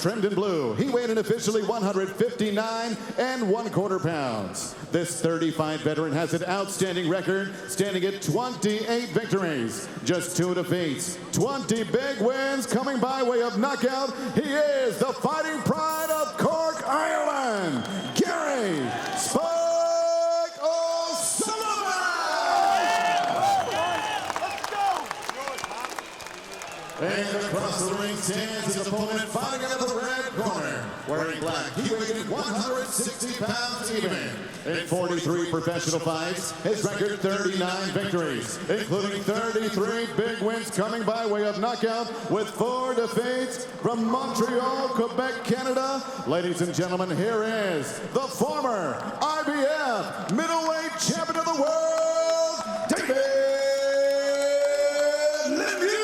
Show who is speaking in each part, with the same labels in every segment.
Speaker 1: trimmed in blue. He weighed in officially 159 1/4 pounds. This 35 veteran has an outstanding record, standing at 28 victories, just 2 defeats, 20 big wins coming by way of knockout. He is the fighting pride of Cork, Ireland, Gary Spike O'Sullivan! And across the ring stands his opponent, fighting out of the red corner. Wearing black, he weighed 160 pounds even. In 43 professional fights, his record 39 victories, including 33 big wins coming by way of knockout, with 4 defeats from Montreal, Quebec, Canada. Ladies and gentlemen, here is the former IBF middleweight champion of the world, David Lemieux!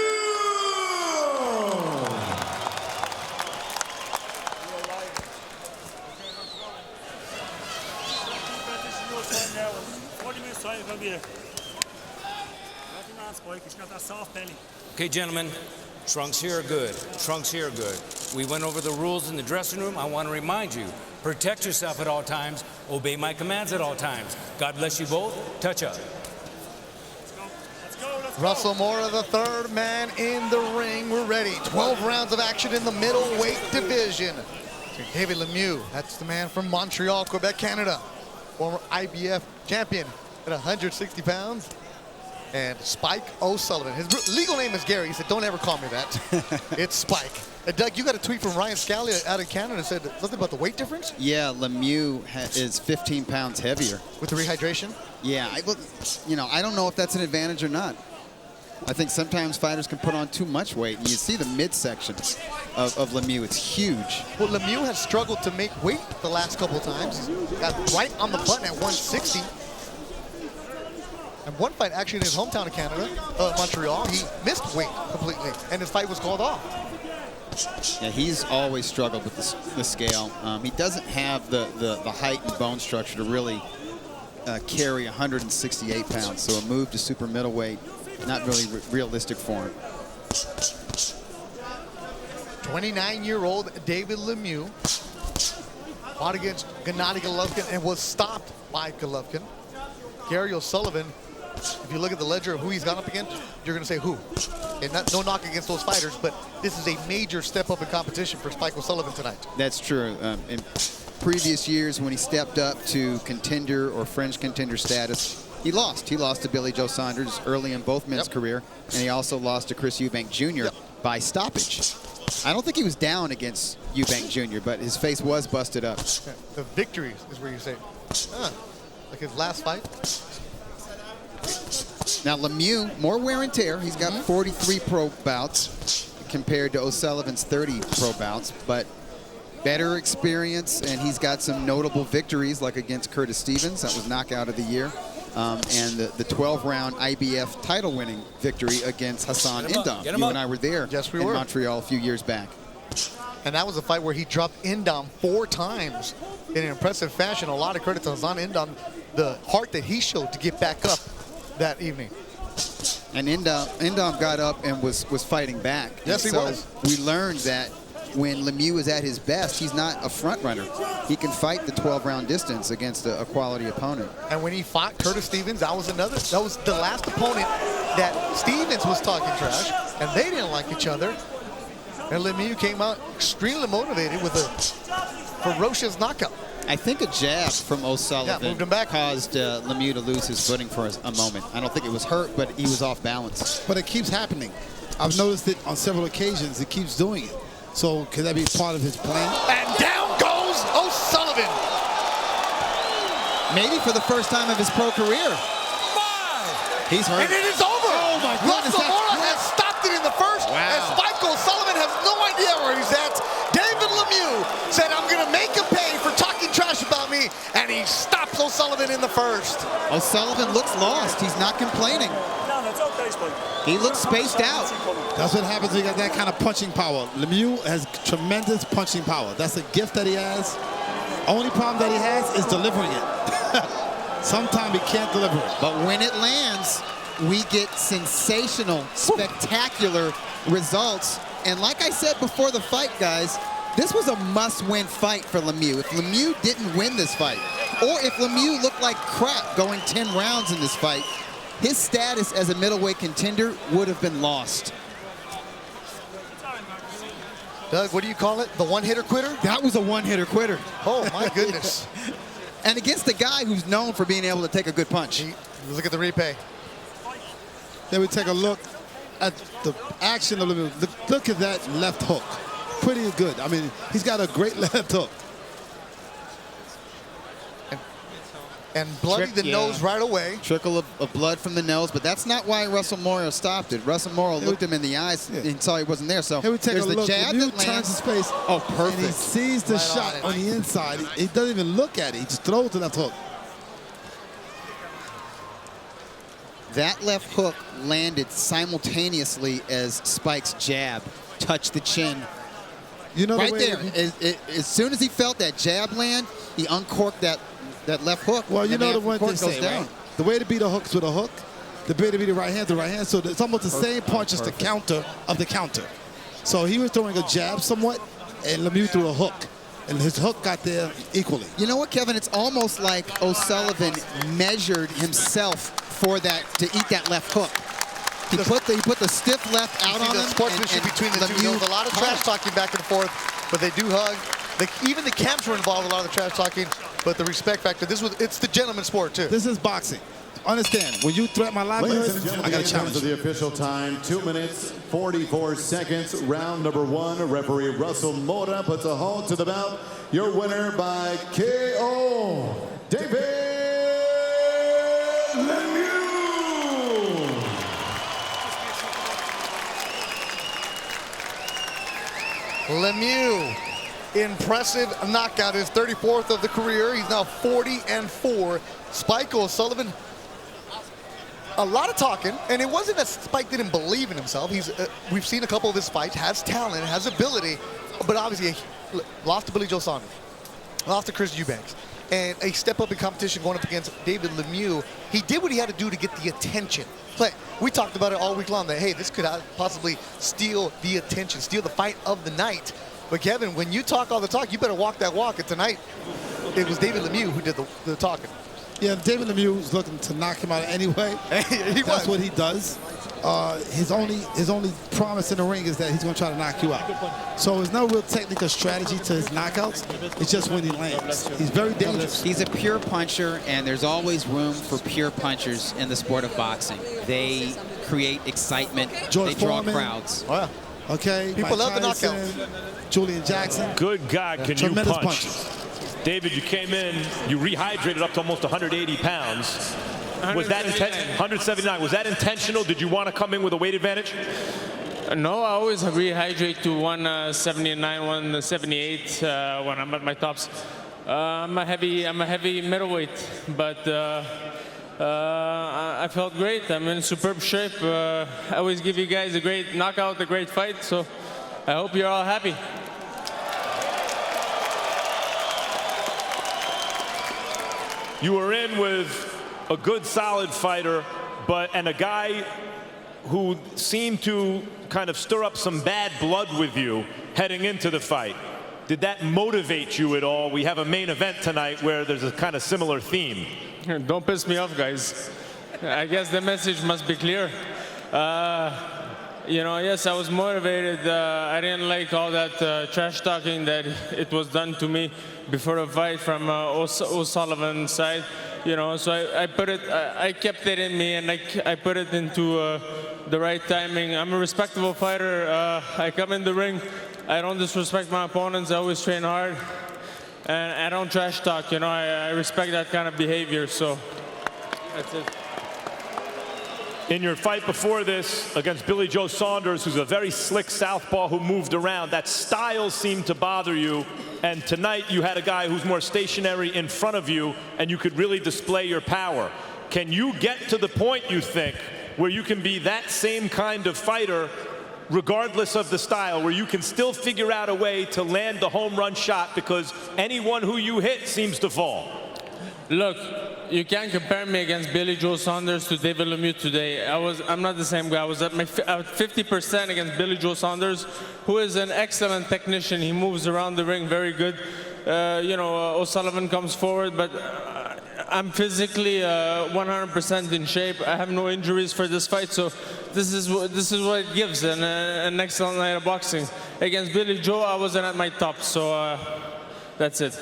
Speaker 2: Okay, gentlemen, trunks here are good. Trunks here are good. We went over the rules in the dressing room. I want to remind you, protect yourself at all times. Obey my commands at all times. God bless you both. Touch up.
Speaker 3: Russell Mora, the third man in the ring. We're ready. 12 rounds of action in the middleweight division. David Lemieux, that's the man from Montreal, Quebec, Canada. Former IBF champion at 160 pounds. And Spike O'Sullivan. His legal name is Gary. He said, don't ever call me that. It's Spike. Doug, you got a tweet from Ryan Scally out of Canada that said something about the weight difference?
Speaker 4: Yeah, Lemieux is 15 pounds heavier.
Speaker 3: With the rehydration?
Speaker 4: Yeah, I don't know if that's an advantage or not. I think sometimes fighters can put on too much weight. And you see the midsection of Lemieux. It's huge.
Speaker 3: Well, Lemieux has struggled to make weight the last couple of times. Got right on the button at 160. And one fight actually in his hometown of Canada, Montreal, he missed weight completely, and his fight was called off.
Speaker 4: Yeah, he's always struggled with the scale. He doesn't have the height and bone structure to really carry 168 pounds, so a move to super middleweight, not really realistic for him.
Speaker 3: 29-year-old David Lemieux fought against Gennady Golovkin and was stopped by Golovkin. Gary O'Sullivan, if you look at the ledger of who he's gone up against, you're going to say who. And no knock against those fighters, but this is a major step up in competition for Spike O'Sullivan tonight.
Speaker 4: That's true. In previous years, when he stepped up to contender or fringe contender status, he lost. He lost to Billy Joe Saunders early in both men's career, and he also lost to Chris Eubank Jr. by stoppage. I don't think he was down against Eubank Jr., but his face was busted up.
Speaker 3: The victories is where you say, like his last fight.
Speaker 4: Now Lemieux, more wear and tear. He's got 43 pro bouts compared to O'Sullivan's 30 pro bouts, but better experience, and he's got some notable victories like against Curtis Stevens, that was knockout of the year, and the 12-round IBF title-winning victory against Hassan Indam. You and I were there in Montreal a few years back.
Speaker 3: And that was a fight where he dropped Indam 4 times in an impressive fashion. A lot of credit to Hassan Indam, the heart that he showed to get back up that evening.
Speaker 4: And Indam got up and was fighting back.
Speaker 3: Yes, he was.
Speaker 4: We learned that when Lemieux is at his best, he's not a front runner. He can fight the 12-round distance against a quality opponent.
Speaker 3: And when he fought Curtis Stevens, that was the last opponent that Stevens was talking trash, and they didn't like each other. And Lemieux came out extremely motivated with a ferocious knockout.
Speaker 4: I think a jab from O'Sullivan
Speaker 3: moved him back.
Speaker 4: caused Lemieux to lose his footing for a moment. I don't think it was hurt, but he was off balance.
Speaker 5: But it keeps happening. I've noticed it on several occasions. It keeps doing it. So could that be part of his plan?
Speaker 3: And down goes O'Sullivan.
Speaker 4: Maybe for the first time of his pro career. He's hurt.
Speaker 3: And it is over.
Speaker 4: Oh my goodness.
Speaker 3: Russell Mora has stopped it in the first.
Speaker 4: Wow.
Speaker 3: And Spike O'Sullivan has no idea where he's at. David Lemieux said, I'm going to make him pay for talking trash about me. And he stops O'Sullivan in the first.
Speaker 4: O'Sullivan looks lost. He's not complaining.
Speaker 6: No, that's okay, Spike.
Speaker 4: He looks spaced out.
Speaker 5: That's what happens when you got that kind of punching power. Lemieux has tremendous punching power. That's a gift that he has. Only problem that he has is delivering it. Sometimes he can't deliver it.
Speaker 4: But when it lands, we get sensational, spectacular results. And like I said before the fight, guys, this was a must-win fight for Lemieux. If Lemieux didn't win this fight, or if Lemieux looked like crap going 10 rounds in this fight, his status as a middleweight contender would have been lost.
Speaker 3: Doug, what do you call it? The one-hitter quitter?
Speaker 4: That was a one-hitter quitter.
Speaker 3: Oh, my goodness.
Speaker 4: And against a guy who's known for being able to take a good punch.
Speaker 3: Look at the replay.
Speaker 5: Then we take a look at the action of Lemieux. Look at that left hook. Pretty good. I mean, he's got a great left hook.
Speaker 3: And bloodied the nose right away.
Speaker 4: Trickle of blood from the nose, but that's not why Russell Mora stopped it. Russell Mora looked him in the eyes and saw he wasn't there. So
Speaker 5: here we take
Speaker 4: there's
Speaker 5: a
Speaker 4: the
Speaker 5: look.
Speaker 4: jab
Speaker 5: Lemieux
Speaker 4: that
Speaker 5: turns his face.
Speaker 4: Oh, perfect.
Speaker 5: And he sees the shot on the inside. He doesn't even look at it. He just throws the left hook.
Speaker 4: That left hook landed simultaneously as Spike's jab touched the chin.
Speaker 5: You know,
Speaker 4: right there. As soon as he felt that jab land, he uncorked that left hook.
Speaker 5: Well, you know the one thing say,
Speaker 4: down.
Speaker 5: right? The way to beat a hook is with a hook. The way to beat the right hand to the right hand. So it's almost the same punch as the counter of the counter. So he was throwing a jab somewhat, and Lemieux threw a hook. And his hook got there equally.
Speaker 4: You know what, Kevin? It's almost like O'Sullivan measured himself for that, to eat that left hook. He put the stiff left out on him.
Speaker 3: The sportsmanship between the two. There's a lot of trash talking back and forth, but they do hug. Even the camps were involved in a lot of the trash talking, but the respect factor. It's the gentleman's sport too.
Speaker 5: This is boxing. Understand, when you threaten my livelihood, I got to challenge you.
Speaker 1: The official time, 2 minutes, 44 seconds, round number 1. Referee Russell Mora puts a halt to the bout. Your winner by KO, David Lemieux.
Speaker 3: Lemieux, impressive knockout, his 34th of the career. He's now 40-4. Spike O'Sullivan, a lot of talking, and it wasn't that Spike didn't believe in himself. We've seen a couple of his fights, has talent, has ability, but obviously he lost to Billy Joe Saunders, lost to Chris Eubanks, and a step up in competition going up against David Lemieux. He did what he had to do to get the attention. But we talked about it all week long that, hey, this could possibly steal the attention, steal the fight of the night. But Kevin, when you talk all the talk, you better walk that walk. And tonight, it was David Lemieux who did the talking.
Speaker 5: Yeah, David Lemieux was looking to knock him out anyway. That's what he does. His only promise in the ring is that he's going to try to knock you out. So there's no real technical strategy to his knockouts. It's just when he lands. He's very dangerous.
Speaker 4: He's a pure puncher, and there's always room for pure punchers in the sport of boxing. They create excitement.
Speaker 5: George
Speaker 4: they draw
Speaker 5: Foreman.
Speaker 4: crowds.
Speaker 3: Oh, yeah.
Speaker 5: Okay.
Speaker 3: People
Speaker 5: Mike
Speaker 3: love
Speaker 5: Tyson,
Speaker 3: the knockouts.
Speaker 5: Julian Jackson.
Speaker 6: Good God, can you
Speaker 5: Tremendous
Speaker 6: punch?
Speaker 5: punches.
Speaker 6: David, you came in, you rehydrated up to almost 180 pounds. Was that 179? Was that intentional? Did you want to come in with a weight advantage?
Speaker 7: No, I always rehydrate to 179, 178 when I'm at my tops. I'm a heavy middleweight, but I felt great. I'm in superb shape. I always give you guys a great knockout, a great fight. So I hope you're all happy.
Speaker 6: You were in with a good, solid fighter, and a guy who seemed to kind of stir up some bad blood with you heading into the fight. Did that motivate you at all? We have a main event tonight where there's a kind of similar theme.
Speaker 7: Don't piss me off, guys. I guess the message must be clear. You know, yes, I was motivated. I didn't like all that trash talking that it was done to me before a fight from O'Sullivan's side. You know, so I kept it in me, and I put it into the right timing. I'm a respectable fighter. I come in the ring. I don't disrespect my opponents. I always train hard, and I don't trash talk. You know, I respect that kind of behavior. So that's it.
Speaker 6: In your fight before this against Billy Joe Saunders, who's a very slick southpaw who moved around, that style seemed to bother you. And tonight you had a guy who's more stationary in front of you, and you could really display your power. Can you get to the point, you think, where you can be that same kind of fighter regardless of the style, where you can still figure out a way to land the home run shot because anyone who you hit seems to fall?
Speaker 7: Look, you can't compare me against Billy Joe Saunders to David Lemieux today. I'm not the same guy. I was at my 50% against Billy Joe Saunders, who is an excellent technician. He moves around the ring very good. You know, O'Sullivan comes forward, but I'm physically 100% in shape. I have no injuries for this fight, so this is what it gives, an excellent night of boxing. Against Billy Joe, I wasn't at my top, so that's it.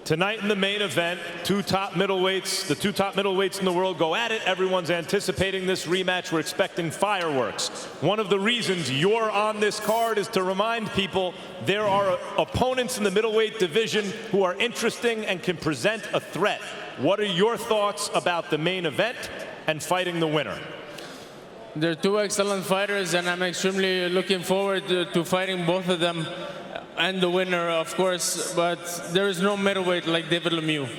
Speaker 6: Tonight in the main event, the two top middleweights in the world go at it. Everyone's anticipating this rematch. We're expecting fireworks. One of the reasons you're on this card is to remind people there are opponents in the middleweight division who are interesting and can present a threat. What are your thoughts about the main event and fighting the winner?
Speaker 7: They're two excellent fighters, and I'm extremely looking forward to fighting both of them. And the winner, of course, but there is no middleweight like David Lemieux.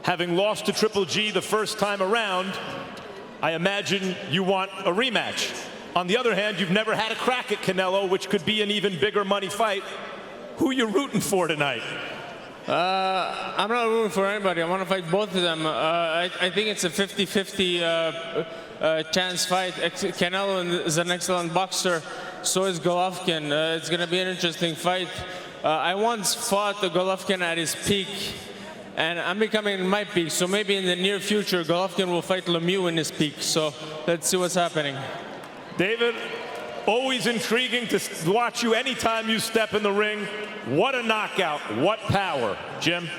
Speaker 6: Having lost to Triple G the first time around, I imagine you want a rematch. On the other hand, you've never had a crack at Canelo, which could be an even bigger money fight. Who are you rooting for tonight?
Speaker 7: I'm not rooting for anybody. I want to fight both of them. I think it's a 50-50 chance fight. Canelo is an excellent boxer. So is Golovkin. It's going to be an interesting fight. I once fought Golovkin at his peak, and I'm becoming my peak. So maybe in the near future, Golovkin will fight Lemieux in his peak. So let's see what's happening.
Speaker 6: David, always intriguing to watch you anytime you step in the ring. What a knockout. What power. Jim?